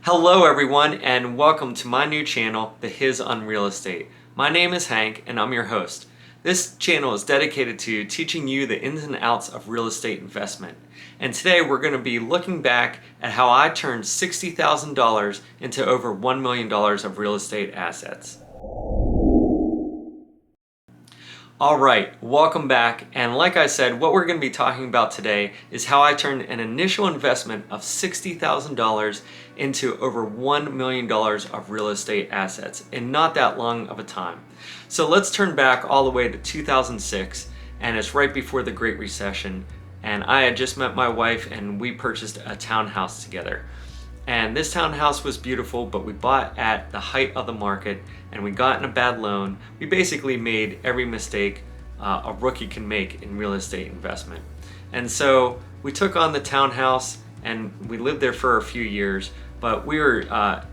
Hello everyone and welcome to my new channel, the Hizz On Real Estate. My name is Hank and I'm your host. This channel is dedicated to teaching you the ins and outs of real estate investment. And today we're going to be looking back at how I turned $60,000 into over $1 million of real estate assets. Alright, welcome back, and like I said, what we're going to be talking about today is how I turned an initial investment of $60,000 into over $1 million of real estate assets in not that long of a time. So let's turn back all the way to 2006, and it's right before the Great Recession, and I had just met my wife and we purchased a townhouse together. And this townhouse was beautiful, but we bought at the height of the market and we got in a bad loan. We basically made every mistake a rookie can make in real estate investment. And so we took on the townhouse and we lived there for a few years, but we were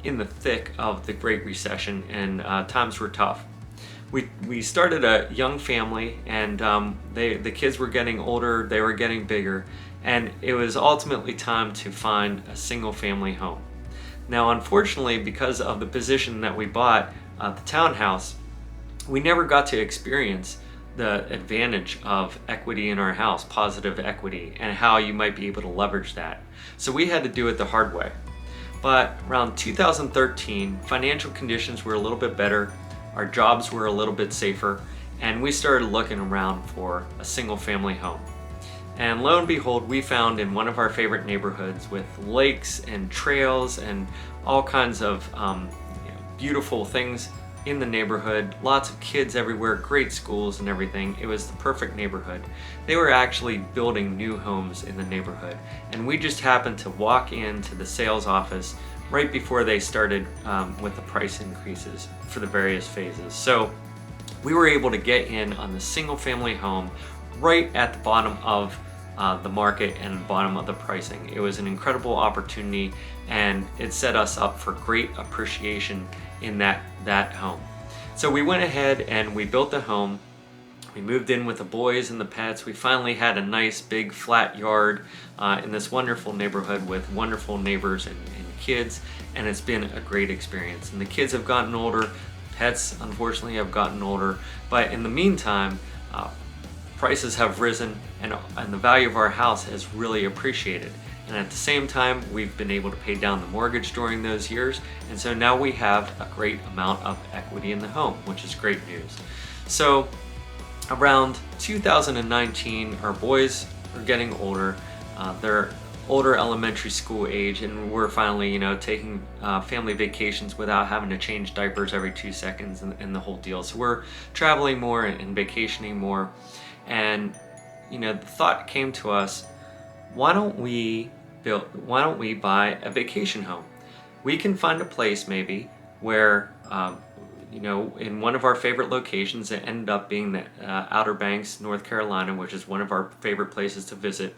in the thick of the Great Recession and times were tough. We started a young family and the kids were getting older, they were getting bigger, and it was ultimately time to find a single family home. Now unfortunately, because of the position that we bought, the townhouse, we never got to experience the advantage of equity in our house, positive equity, and how you might be able to leverage that. So we had to do it the hard way. But around 2013, financial conditions were a little bit better, our jobs were a little bit safer, and we started looking around for a single family home. And lo and behold, we found in one of our favorite neighborhoods with lakes and trails and all kinds of beautiful things in the neighborhood, lots of kids everywhere, great schools and everything. It was the perfect neighborhood. They were actually building new homes in the neighborhood, and we just happened to walk into the sales office right before they started with the price increases for the various phases. So we were able to get in on the single family home right at the bottom of the market and bottom of the pricing. It was an incredible opportunity and it set us up for great appreciation in that home. So we went ahead and we built the home. We moved in with the boys and the pets. We finally had a nice big flat yard in this wonderful neighborhood with wonderful neighbors and kids, and it's been a great experience. And the kids have gotten older, pets unfortunately have gotten older, but in the meantime, prices have risen and the value of our house has really appreciated. And at the same time, we've been able to pay down the mortgage during those years. And so now we have a great amount of equity in the home, which is great news. So around 2019, our boys are getting older. They're older elementary school age, and we're finally, taking family vacations without having to change diapers every 2 seconds and the whole deal. So we're traveling more and vacationing more. And the thought came to us, why don't we buy a vacation home? We can find a place maybe where in one of our favorite locations, it ended up being the Outer Banks, North Carolina, which is one of our favorite places to visit.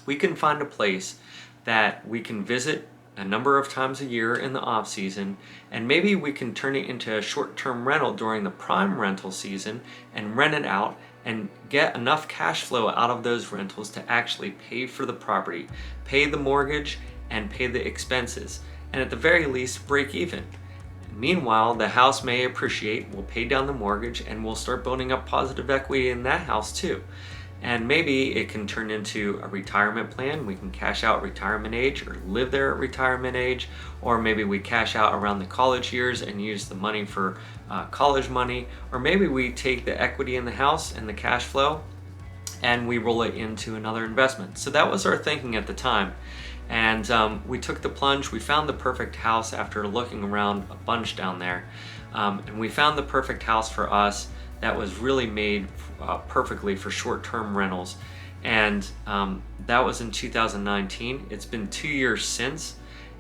We can find a place that we can visit a number of times a year in the off season, and maybe we can turn it into a short-term rental during the prime rental season and rent it out and get enough cash flow out of those rentals to actually pay for the property, pay the mortgage, and pay the expenses, and at the very least break even. Meanwhile, the house may appreciate, we'll pay down the mortgage, and we'll start building up positive equity in that house too. And maybe it can turn into a retirement plan. We can cash out retirement age or live there at retirement age, or maybe we cash out around the college years and use the money for college money, or maybe we take the equity in the house and the cash flow and we roll it into another investment. So that was our thinking at the time. And we took the plunge. We found the perfect house after looking around a bunch down there. And we found the perfect house for us that was really made perfectly for short-term rentals. And that was in 2019. It's been 2 years since,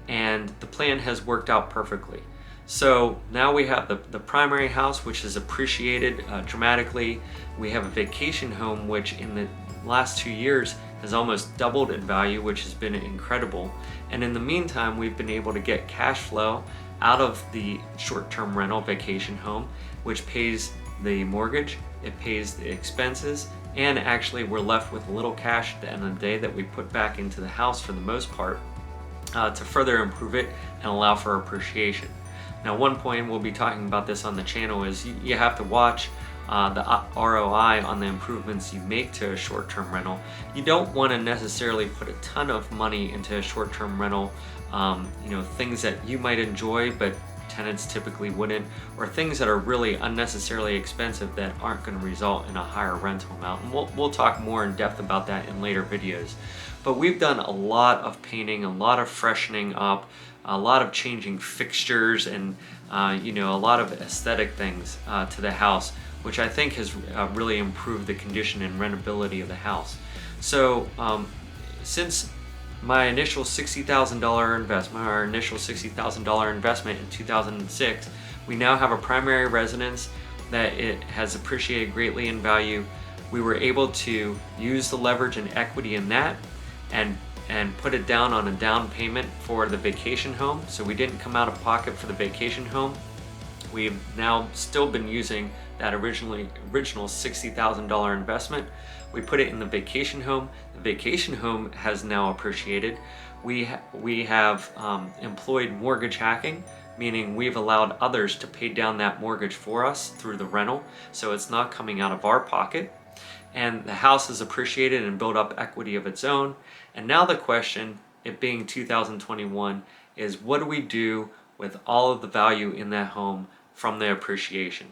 and the plan has worked out perfectly. So now we have the primary house, which has appreciated dramatically. We have a vacation home, which in the last 2 years has almost doubled in value, which has been incredible. And in the meantime, we've been able to get cash flow out of the short-term rental vacation home, which pays the mortgage, it pays the expenses, and actually we're left with a little cash at the end of the day that we put back into the house for the most part. to further improve it and allow for appreciation. Now, one point we'll be talking about this on the channel is you have to watch the ROI on the improvements you make to a short-term rental. You don't want to necessarily put a ton of money into a short-term rental, things that you might enjoy but tenants typically wouldn't, or things that are really unnecessarily expensive that aren't going to result in a higher rental amount. And we'll talk more in depth about that in later videos. But we've done a lot of painting, a lot of freshening up, a lot of changing fixtures, and a lot of aesthetic things to the house, which I think has really improved the condition and rentability of the house. So since my initial $60,000 investment, our initial $60,000 investment in 2006, we now have a primary residence that it has appreciated greatly in value. We were able to use the leverage and equity in that and put it down on a down payment for the vacation home. So we didn't come out of pocket for the vacation home. We've now still been using that original $60,000 investment. We put it in the vacation home. The vacation home has now appreciated. We have employed mortgage hacking, meaning we've allowed others to pay down that mortgage for us through the rental, so it's not coming out of our pocket. And the house has appreciated and built up equity of its own. And now the question, it being 2021, is what do we do with all of the value in that home from the appreciation?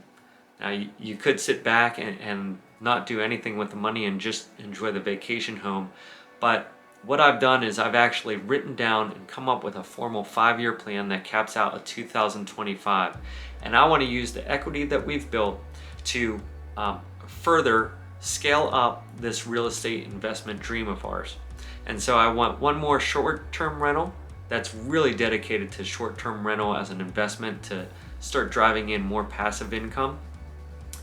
Now, you could sit back and not do anything with the money and just enjoy the vacation home, but what I've done is I've actually written down and come up with a formal 5-year plan that caps out at 2025. And I want to use the equity that we've built to further scale up this real estate investment dream of ours. And so I want one more short-term rental that's really dedicated to short-term rental as an investment to start driving in more passive income,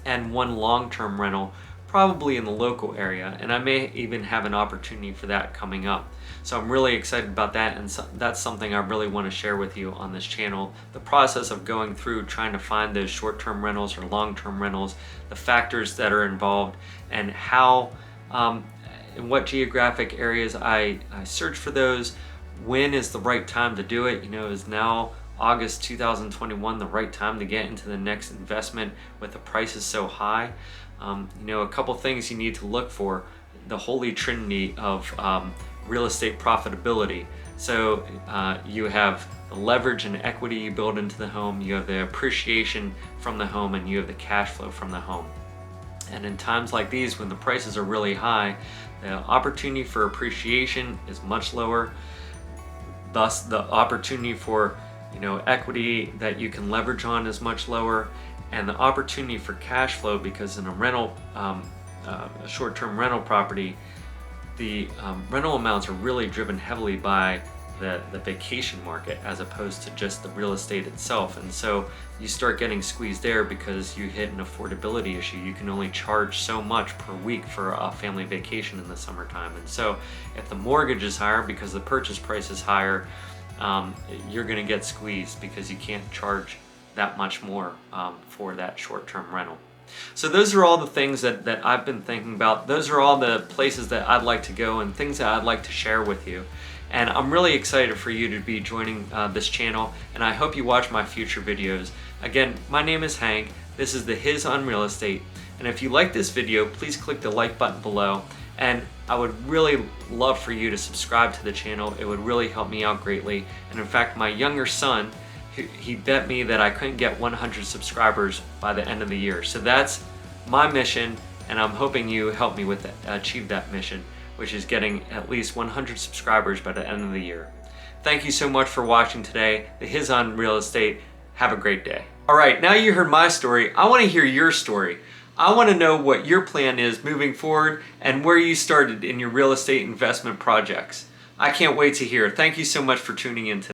and one long-term rental probably in the local area, and I may even have an opportunity for that coming up. So I'm really excited about that, and that's something I really want to share with you on this channel. The process of going through trying to find those short-term rentals or long-term rentals, the factors that are involved, and how in what geographic areas I search for those. When is the right time to do it? Is now August 2021 the right time to get into the next investment with the prices so high? A couple things you need to look for: the holy trinity of real estate profitability. So you have the leverage and equity you build into the home, you have the appreciation from the home, and you have the cash flow from the home. And in times like these, when the prices are really high, the opportunity for appreciation is much lower. Thus, the opportunity for equity that you can leverage on is much lower, and the opportunity for cash flow, because in a rental, a short-term rental property, the rental amounts are really driven heavily by the vacation market as opposed to just the real estate itself. And so you start getting squeezed there because you hit an affordability issue. You can only charge so much per week for a family vacation in the summertime. And so if the mortgage is higher because the purchase price is higher, you're going to get squeezed because you can't charge that much more for that short-term rental. So those are all the things that I've been thinking about. Those are all the places that I'd like to go and things that I'd like to share with you. And I'm really excited for you to be joining this channel, and I hope you watch my future videos. Again, my name is Hank. This is the Hizz On Real Estate. And if you like this video, please click the like button below. And I would really love for you to subscribe to the channel. It would really help me out greatly. And in fact, my younger son, he bet me that I couldn't get 100 subscribers by the end of the year. So that's my mission, and I'm hoping you help me with achieve that mission, which is getting at least 100 subscribers by the end of the year. Thank you so much for watching today. The Hizz On Real Estate. Have a great day. All right, now you heard my story. I want to hear your story. I want to know what your plan is moving forward and where you started in your real estate investment projects. I can't wait to hear. Thank you so much for tuning in today.